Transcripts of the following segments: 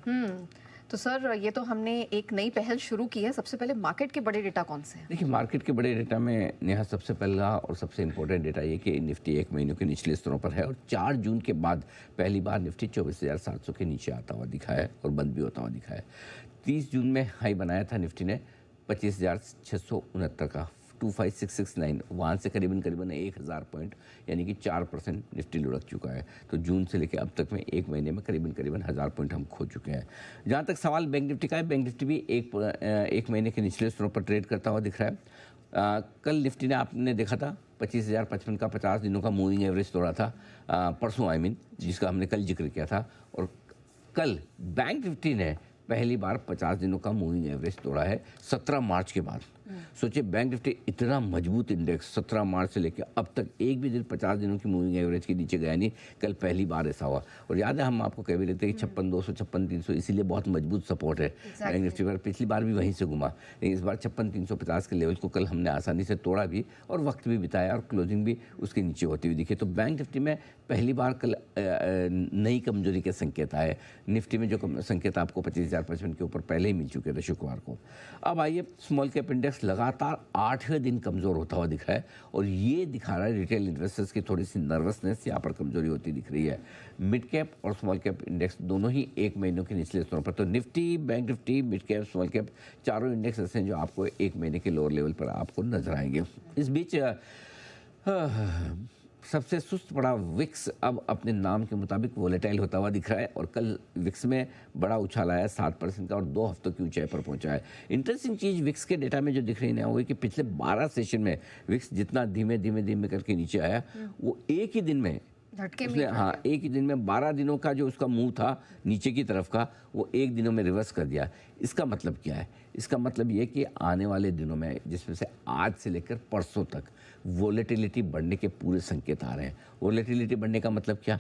हम्म। तो सर ये तो हमने एक नई पहल शुरू की है। सबसे पहले मार्केट के बड़े डेटा कौन से हैं? देखिए, मार्केट के बड़े डेटा में नेहा सबसे पहला और सबसे इम्पोर्टेंट डेटा ये कि निफ्टी 1 महीनों के निचले स्तरों पर है और 4 जून के बाद पहली बार निफ्टी 24,700 के नीचे आता हुआ दिखा है और बंद भी होता हुआ दिखा है। 30 जून में हाई बनाया था निफ्टी ने 25,669 का 25,669, वहाँ से करीबन करीबन 1,000 पॉइंट यानी कि 4% निफ्टी लुढ़क चुका है। तो जून से लेकर अब तक में 1 महीने में करीबन करीबन 1,000 पॉइंट हम खो चुके हैं। जहाँ तक सवाल बैंक निफ्टी का है, बैंक निफ्टी भी एक महीने के निचले स्तरों पर ट्रेड करता हुआ दिख रहा है। कल निफ्टी ने आपने देखा था 25,055 का 50 दिनों का मूविंग एवरेज तोड़ा था, परसों जिसका हमने कल जिक्र किया था। और कल बैंक निफ्टी ने पहली बार 50 दिनों का मूविंग एवरेज तोड़ा है 17 मार्च के बाद। सोचिए, बैंक निफ्टी इतना मजबूत इंडेक्स 17 मार्च से लेकर अब तक एक भी दिन 50 दिनों की मूविंग एवरेज के नीचे गया नहीं। कल पहली बार ऐसा हुआ। और याद है, हम आपको कह भी रहे थे कि 56,200 56,300 इसीलिए बहुत मजबूत सपोर्ट है बैंक निफ्टी पर। पिछली बार भी वहीं से घुमा, लेकिन इस बार 56,350 के लेवल को कल हमने आसानी से तोड़ा भी और वक्त भी बिताया और क्लोजिंग भी उसके नीचे होती हुई दिखी। तो बैंक निफ्टी में पहली बार कल नई कमजोरी के संकेत आए। निफ्टी में जो संकेत आपको 25,055 के ऊपर पहले ही मिल चुके थे शुक्रवार को। अब आइए, स्मॉल कैप इंडेक्स लगातार 8वें दिन कमजोर होता हुआ दिख रहा है और ये दिखा रहा है रिटेल इन्वेस्टर्स की थोड़ी सी नर्वसनेस यहाँ पर कमजोरी होती दिख रही है। मिड कैप और स्मॉल कैप इंडेक्स दोनों ही 1 महीनों के निचले स्तरों पर, तो Nifty, bank Nifty, mid cap, small cap चारों इंडेक्स ऐसे हैं जो आपको 1 महीने के लोअर लेवल पर आपको नजर आएंगे। इस बीच सबसे सुस्त पड़ा विक्स अब अपने नाम के मुताबिक वोलेटाइल होता हुआ दिख रहा है और कल विक्स में बड़ा उछाल आया 7% का और 2 हफ्तों की ऊंचाई पर पहुंचा है। इंटरेस्टिंग चीज़ विक्स के डेटा में जो दिख रही है वो है कि पिछले 12 सेशन में विक्स जितना धीमे धीमे धीमे करके नीचे आया, वो एक ही दिन में एक ही दिन में 12 दिनों का जो उसका मुंह था नीचे की तरफ का, वो एक दिनों में रिवर्स कर दिया। इसका मतलब क्या है? इसका मतलब ये कि आने वाले दिनों में, जिसमें से आज से लेकर परसों तक, वोलेटिलिटी बढ़ने के पूरे संकेत आ रहे हैं। वोलेटिलिटी बढ़ने का मतलब क्या?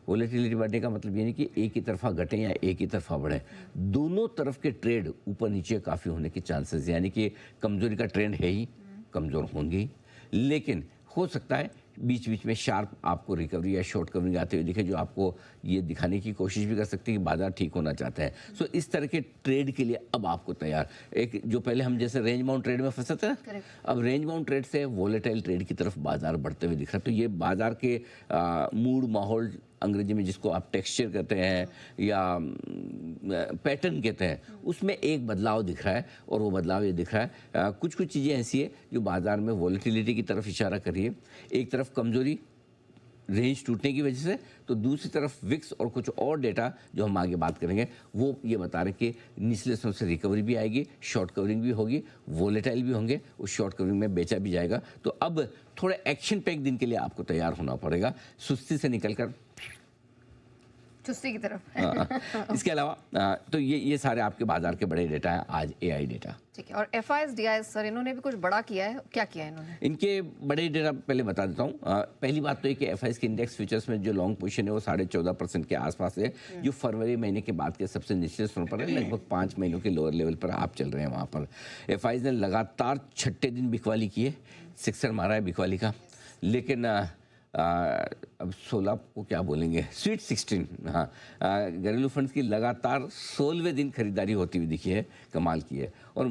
वोलेटिलिटी बढ़ने का मतलब ये नहीं कि एक ही तरफा घटे या एक ही तरफा बढ़े, दोनों तरफ के ट्रेड ऊपर नीचे काफ़ी होने के चांसेस, यानी कि कमजोरी का ट्रेंड है ही, कमज़ोर होंगी, लेकिन हो सकता है बीच बीच में शार्प आपको रिकवरी या शॉर्ट कवरिंग आते हुए दिखे, जो आपको ये दिखाने की कोशिश भी कर सकती है कि बाजार ठीक होना चाहता है। सो इस तरह के ट्रेड के लिए अब आपको तैयार, एक जो पहले हम जैसे रेंज बाउंड ट्रेड में फंसे थे ना, अब रेंज बाउंड ट्रेड से वोलेटाइल ट्रेड की तरफ बाजार बढ़ते हुए दिख रहा है। तो ये बाजार के मूड, माहौल, अंग्रेजी में जिसको आप टेक्सचर कहते हैं या पैटर्न कहते हैं, उसमें एक बदलाव दिख रहा है और वो बदलाव ये दिख रहा है, कुछ कुछ चीज़ें ऐसी है जो बाजार में वॉलेटिलिटी की तरफ इशारा कर रही है। एक तरफ कमजोरी, रेंज टूटने की वजह से, तो दूसरी तरफ विक्स और कुछ और डेटा जो हम आगे बात करेंगे वो ये बता रहे कि निचले स्तरों से रिकवरी भी आएगी, शॉर्ट कवरिंग भी होगी, वोलेटाइल भी होंगे, उस शॉर्ट कवरिंग में बेचा भी जाएगा। तो अब थोड़े एक्शन पैक दिन के लिए आपको तैयार होना पड़ेगा, सुस्ती से निकलकर चुस्ती की तरफ। इसके अलावा तो ये सारे आपके बाजार के बड़े डेटा हैं आज, एआई डेटा। ठीक है। और एफआईएस डीआईएस सर, इन्होंने भी कुछ बड़ा किया है, क्या किया है इन्होंने? इनके बड़े डेटा पहले बता देता हूँ। पहली बात तो ये कि एफआईएस के इंडेक्स फ्यूचर्स में जो लॉन्ग पोजीशन है वो 14.5% के आसपास है, जो फरवरी महीने के बाद के सबसे निचले स्तरों पर है। लगभग 5 महीनों के लोअर लेवल पर आप चल रहे हैं वहाँ पर। एफआईएस ने लगातार 6ठे दिन बिकवाली की है, सिक्सर मारा है बिकवाली का, लेकिन अब 16 को क्या बोलेंगे, स्वीट 16, हाँ, घरेलू फंड्स की लगातार 16वें दिन खरीदारी होती हुई दिखी है, कमाल की है। और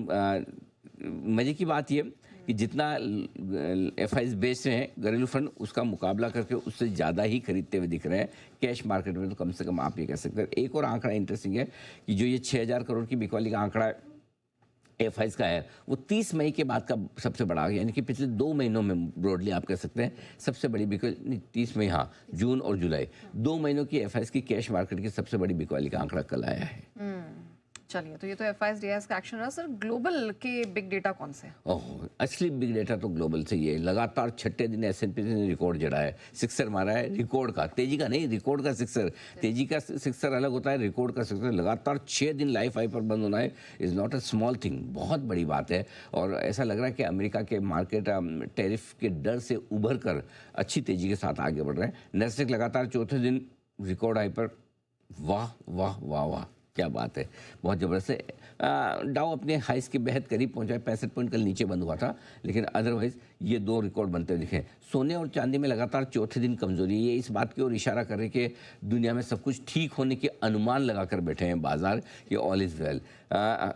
मज़े की बात ये कि जितना एफआईएस बेच रहे हैं घरेलू फंड, उसका मुकाबला करके उससे ज़्यादा ही खरीदते हुए दिख रहे हैं कैश मार्केट में। तो कम से कम आप ये कह सकते हैं। एक और आंकड़ा इंटरेस्टिंग है कि जो ये 6,000 करोड़ की बिकवाली का आंकड़ा एफआईएस का है, वो 30 मई के बाद का सबसे बड़ा, यानी कि पिछले 2 महीनों में ब्रॉडली आप कह सकते हैं सबसे बड़ी बिकवाली। 30 मई, हाँ, जून और जुलाई 2 महीनों की एफआईएस की कैश मार्केट की सबसे बड़ी बिकवाली का आंकड़ा कल आया है। चलिए, तो ये तो एफआईएस डीआईएस का एक्शन रहा। सर, ग्लोबल के बिग डेटा कौन से? ओह, असली बिग डेटा तो ग्लोबल से ही है। लगातार 6ठे दिन एसएनपी ने रिकॉर्ड जड़ा है, सिक्सर मारा है, रिकॉर्ड का, तेजी का नहीं, रिकॉर्ड का सिक्सर। तेजी का सिक्सर अलग होता है, रिकॉर्ड का सिक्सर। लगातार 6 दिन लाइफ हाई पर बंद होना है is not a small thing, बहुत बड़ी बात है। और ऐसा लग रहा है कि अमेरिका के मार्केट टैरिफ के डर से उभर कर अच्छी तेजी के साथ आगे बढ़ रहे हैं। नैस्डैक लगातार 4थे दिन रिकॉर्ड हाई पर, वाह वाह वाह वाह। क्या बात है, बहुत ज़बरदस्त है। डाउ अपने हाइस के बेहद करीब पहुंचा है, 65 पॉइंट कल नीचे बंद हुआ था, लेकिन अदरवाइज ये 2 रिकॉर्ड बनते हुए दिखे। सोने और चांदी में लगातार चौथे दिन कमजोरी, ये इस बात की ओर इशारा कर रहे कि दुनिया में सब कुछ ठीक होने के अनुमान लगाकर बैठे हैं बाजार, ये ऑल इज़ वेल।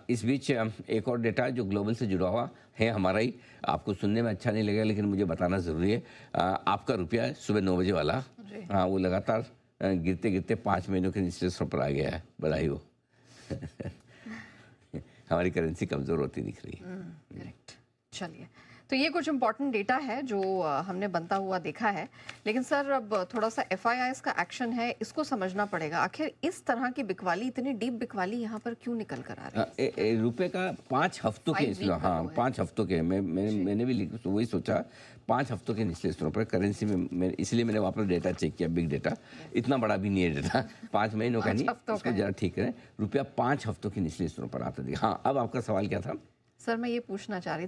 इस बीच एक और डेटा जो ग्लोबल से जुड़ा हुआ है हमारा ही, आपको सुनने में अच्छा नहीं लगेगा लेकिन मुझे बताना ज़रूरी है। आपका रुपया सुबह 9 बजे वाला, हाँ, वो लगातार गिरते गिरते 5 महीनों के निचले स्तर पर आ गया है। बधाई हो। हमारी करेंसी कमज़ोर होती दिख रही है। करेक्ट। चलिए, तो ये कुछ इंपॉर्टेंट डेटा है जो हमने बनता हुआ देखा है, लेकिन सर अब थोड़ा सा FIIs का एक्शन है, इसको समझना पड़ेगा। आखिर इस तरह की बिकवाली, इतनी डीप बिकवाली यहाँ पर क्यों निकल कर आ रही है? रुपए का 5 हफ्तों के इसलिए, हाँ 5 हफ्तों के, मैंने भी वही सोचा, 5 हफ्तों के निचले स्तरों पर करेंसी में, इसलिए मैंने वापस डेटा चेक किया, बिग डेटा, इतना बड़ा भी नहीं है डेटा, 5 महीनों का नहीं, उसको जरा ठीक करें। रुपया 5 हफ्तों के निचले स्तरों पर आता दिखा। हाँ, अब आपका सवाल क्या था? सर मैं ये पूछना चाह रही थी